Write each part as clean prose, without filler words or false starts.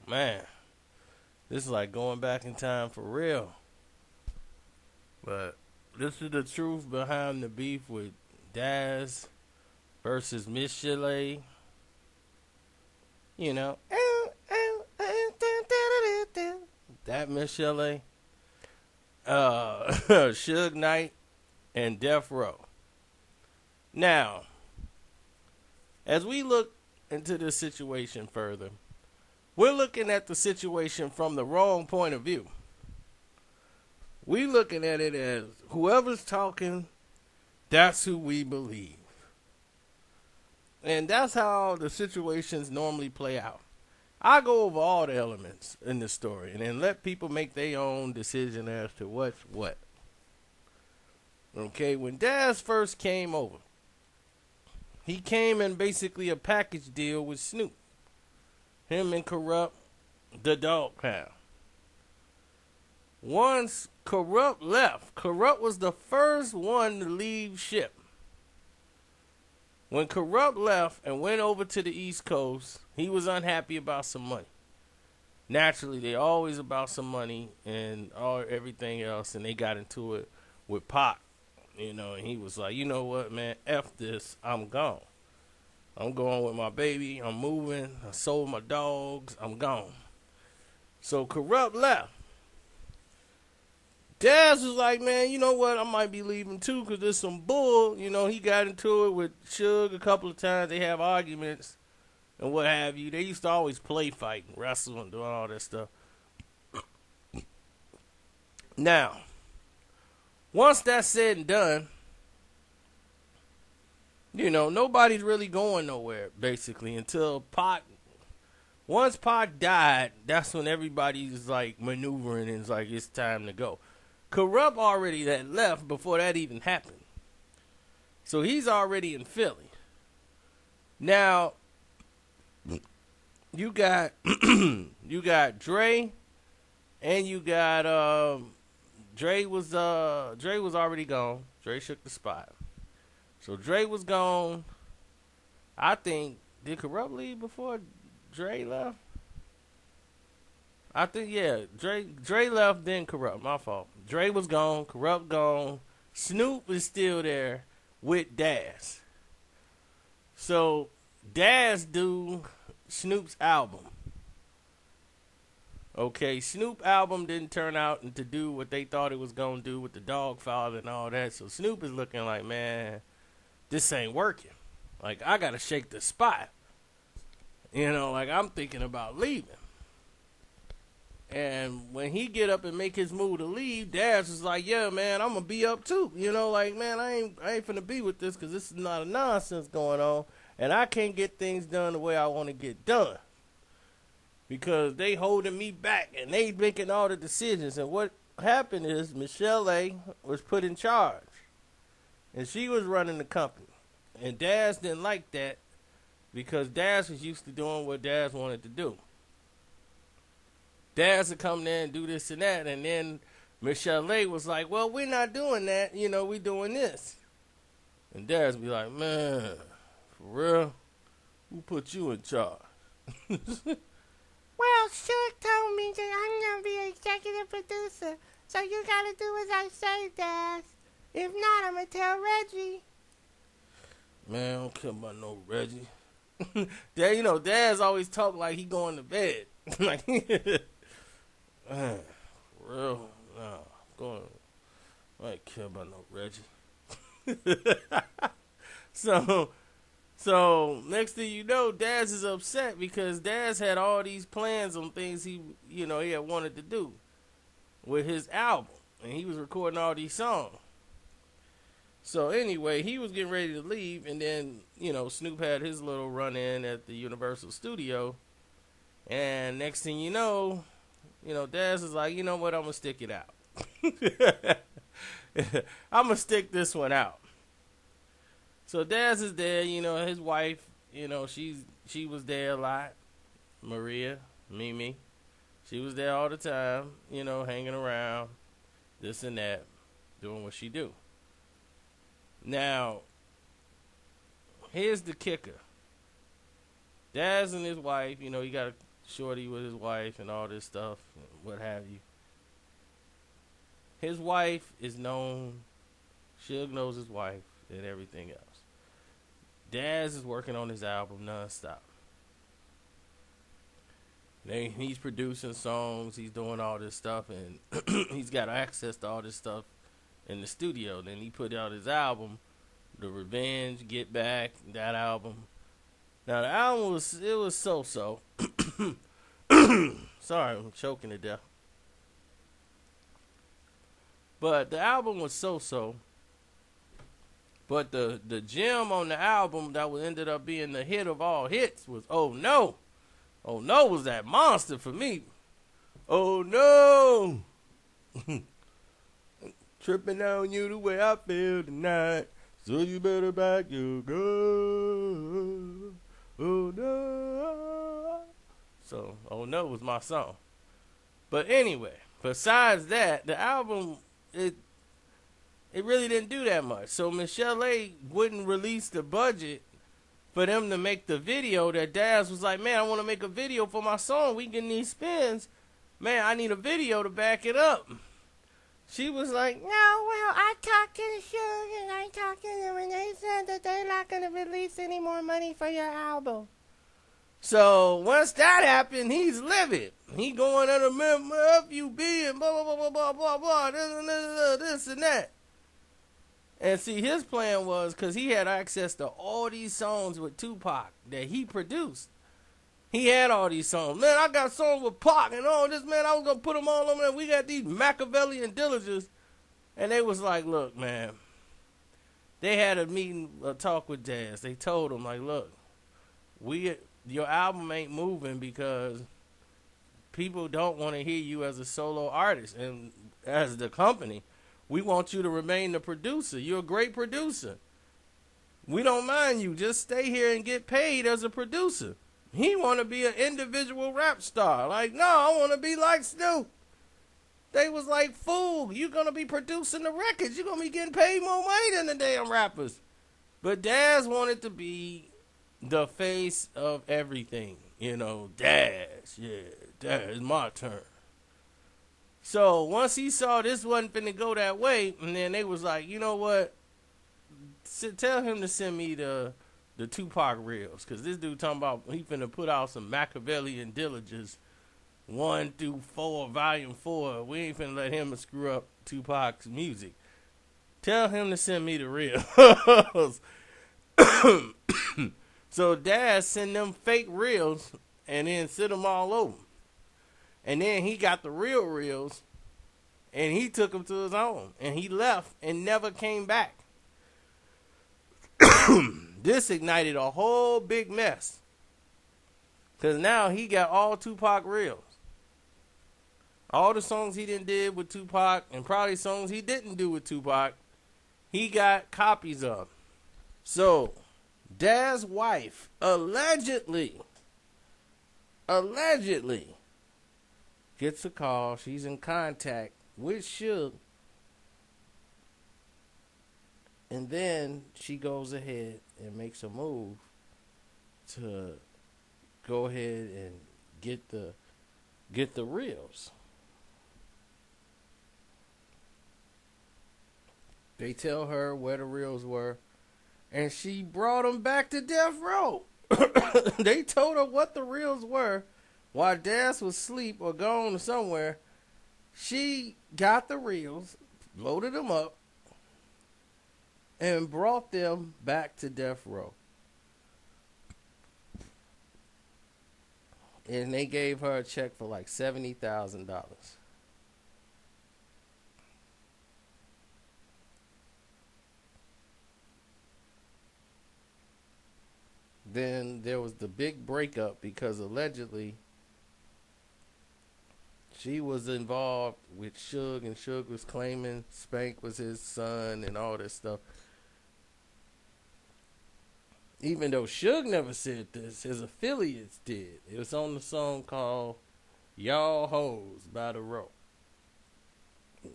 Man, this is like going back in time for real. But this is the truth behind the beef with Daz versus Michel'le. You know, that Michel'le, Suge Knight, and Death Row. Now, as we look into this situation further, we're looking at the situation from the wrong point of view. We looking at it as whoever's talking, that's who we believe. And that's how the situations normally play out. I go over all the elements in the story and then let people make their own decision as to what's what. Okay, when Daz first came over, he came in basically a package deal with Snoop. Him and Corrupt, the dog pound. Once Corrupt left, Corrupt was the first one to leave ship. When Corrupt left and went over to the East Coast, he was unhappy about some money. Naturally, they always about some money and everything else, and they got into it with Pac, and he was like, you know what, man, F this, I'm gone. I'm going with my baby, I'm moving, I sold my dogs, I'm gone. So Corrupt left. Daz was like, man, you know what? I might be leaving too because there's some bull. He got into it with Suge a couple of times. They have arguments and what have you. They used to always play fight and wrestle and do all that stuff. Now, once that's said and done, nobody's really going nowhere, basically, until Pac. Once Pac died, that's when everybody's like maneuvering and it's like it's time to go. Corrupt already that left before that even happened. So he's already in Philly. Now, you got you got Dre and you got Dre was already gone. Dre shook the spot. So Dre was gone. I think did Corrupt leave before Dre left? I think, yeah, Dre left, then Corrupt. My fault. Dre was gone, Corrupt gone. Snoop is still there with Daz. So, Daz do Snoop's album. Okay, Snoop album didn't turn out to do what they thought it was going to do with the dog father and all that. So, Snoop is looking like, man, this ain't working. Like, I got to shake the spot. I'm thinking about leaving. And when he get up and make his move to leave, Daz was like, yeah, man, I'm going to be up too. Man, I ain't finna be with this because this is not a nonsense going on. And I can't get things done the way I want to get done. Because they holding me back and they making all the decisions. And what happened is Michel'le was put in charge. And she was running the company. And Daz didn't like that because Daz was used to doing what Daz wanted to do. Daz would come there and do this and that, and then Michel'le was like, well, we're not doing that, we doing this. And Daz be like, man, for real? Who put you in charge? Well, Suge told me that I'm going to be executive producer, so you got to do as I say, Daz. If not, I'm going to tell Reggie. Man, I don't care about no Reggie. Daz always talk like he going to bed. Like, man, for real? Nah, I ain't care about no Reggie. So next thing you know, Daz is upset because Daz had all these plans on things he had wanted to do with his album, and he was recording all these songs. So anyway, he was getting ready to leave, and then Snoop had his little run in at the Universal Studio, and next thing you know, Daz is like, you know what, I'm gonna stick it out. I'm gonna stick this one out. So Daz is there, his wife, she was there a lot. Maria, Mimi. She was there all the time, hanging around, this and that, doing what she do. Now, here's the kicker. Daz and his wife, he got a shorty with his wife and all this stuff, and what have you. His wife is known. Suge knows his wife and everything else. Daz is working on his album nonstop. He's producing songs. He's doing all this stuff, and he's got access to all this stuff in the studio. Then he put out his album, The Revenge, Get Back, that album. Now the album was so-so. Sorry, I'm choking to death. But the album was so-so. But the gem on the album that ended up being the hit of all hits was Oh No. Oh No was that monster for me. Oh no. Tripping on you the way I feel tonight. So you better back your girl. Oh no. So Oh No was my song. But anyway, besides that, the album, it really didn't do that much. So Michel'le wouldn't release the budget for them to make the video. That Daz was like, man, I want to make a video for my song. We getting these spins. Man, I need a video to back it up. She was like, no, well, I talked to the Suge and I talked to them and they said that they're not going to release any more money for your album. So once that happened, he's livid. He going under FUB and blah, blah, blah, blah, blah, blah, this and that. And see, his plan was, because he had access to all these songs with Tupac that he produced. He had all these songs. Man, I got songs with Pac and all this, man. I was going to put them all on there. We got these Machiavellian diligence. And they was like, look, man. They had a meeting, a talk with Daz. They told him, like, look, your album ain't moving because people don't want to hear you as a solo artist. And as the company, we want you to remain the producer. You're a great producer. We don't mind you. Just stay here and get paid as a producer. He want to be an individual rap star. Like, no, I want to be like Snoop. They was like, fool, you're going to be producing the records. You're going to be getting paid more money than the damn rappers. But Daz wanted to be the face of everything. You know, Daz. Yeah, Daz, it's my turn. So once he saw this wasn't finna go that way, and then they was like, you know what? Tell him to send me the Tupac reels, because this dude talking about he finna put out some Machiavellian diligence 1 through 4, volume 4. We ain't finna let him screw up Tupac's music. Tell him to send me the reels. So Daz sent them fake reels and then sent them all over. And then he got the real reels, and he took them to his own. And he left and never came back. This ignited a whole big mess. Because now he got all Tupac reels. All the songs he didn't did with Tupac, and probably songs he didn't do with Tupac, he got copies of. So, Daz's wife allegedly gets a call. She's in contact with Suge. And then she goes ahead and makes a move to go ahead and get the reels. They tell her where the reels were, and she brought them back to death row. They told her what the reels were while Daz was asleep or gone somewhere. She got the reels, loaded them up, and brought them back to death row. And they gave her a check for like $70,000. Then there was the big breakup because allegedly she was involved with Suge, and Suge was claiming Spank was his son and all this stuff. Even though Suge never said this, his affiliates did. It was on the song called Y'all Hoes by The Row,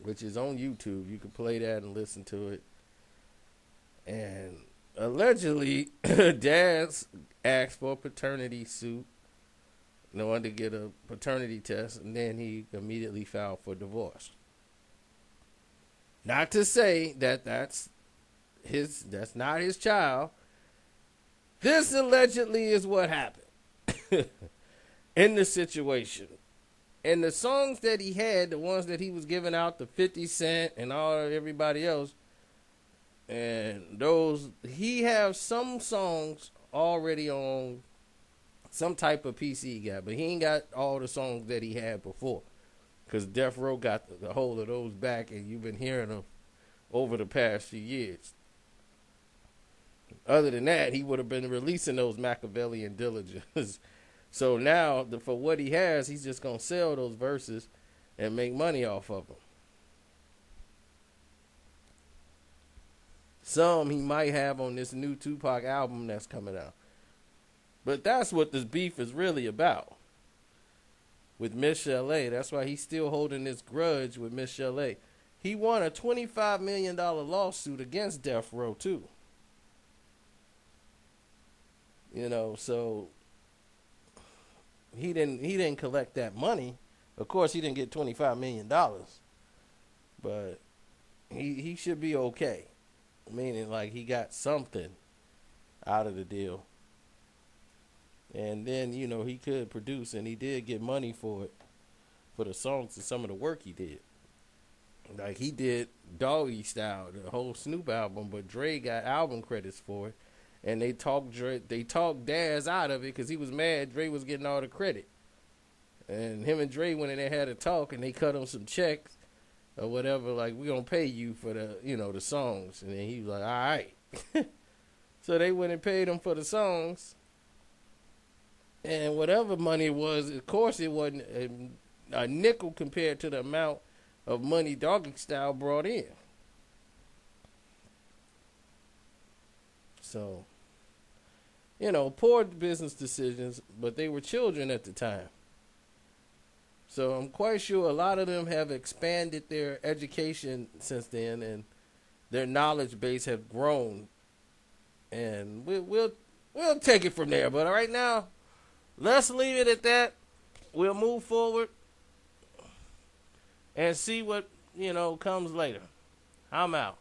which is on YouTube. You can play that and listen to it. And allegedly, Daz asked for a paternity suit No one to get a paternity test, and then he immediately filed for divorce. Not to say that that's not his child. This allegedly is what happened in the situation. And the songs that he had, the ones that he was giving out to 50 Cent and everybody else, and those, he has some songs already on some type of PC guy, but he ain't got all the songs that he had before, because Death Row got the hold of those back, and you've been hearing them over the past few years. Other than that, he would have been releasing those Machiavellian Diligence. So now, for what he has, he's just going to sell those verses and make money off of them. Some he might have on this new Tupac album that's coming out. But that's what this beef is really about with Michel'le. That's why he's still holding this grudge with Michel'le. He won a $25 million lawsuit against Death Row, too. You know, so he didn't collect that money. Of course, he didn't get $25 million. But he should be okay. Meaning, like, he got something out of the deal. And then, you know, he could produce, and he did get money for it, for the songs and some of the work he did. Like, he did Doggy Style, the whole Snoop album, but Dre got album credits for it. And they talked Daz out of it because he was mad Dre was getting all the credit. And him and Dre went in there, had a talk, and they cut him some checks or whatever, like, we gonna pay you for the, you know, the songs. And then he was like, all right. So they went and paid him for the songs. And whatever money it was, of course it wasn't a nickel compared to the amount of money Doggy Style brought in. So, you know, poor business decisions, but they were children at the time. So I'm quite sure a lot of them have expanded their education since then, and their knowledge base have grown. And we'll take it from there. But right now, let's leave it at that. We'll move forward and see what, you know, comes later. I'm out.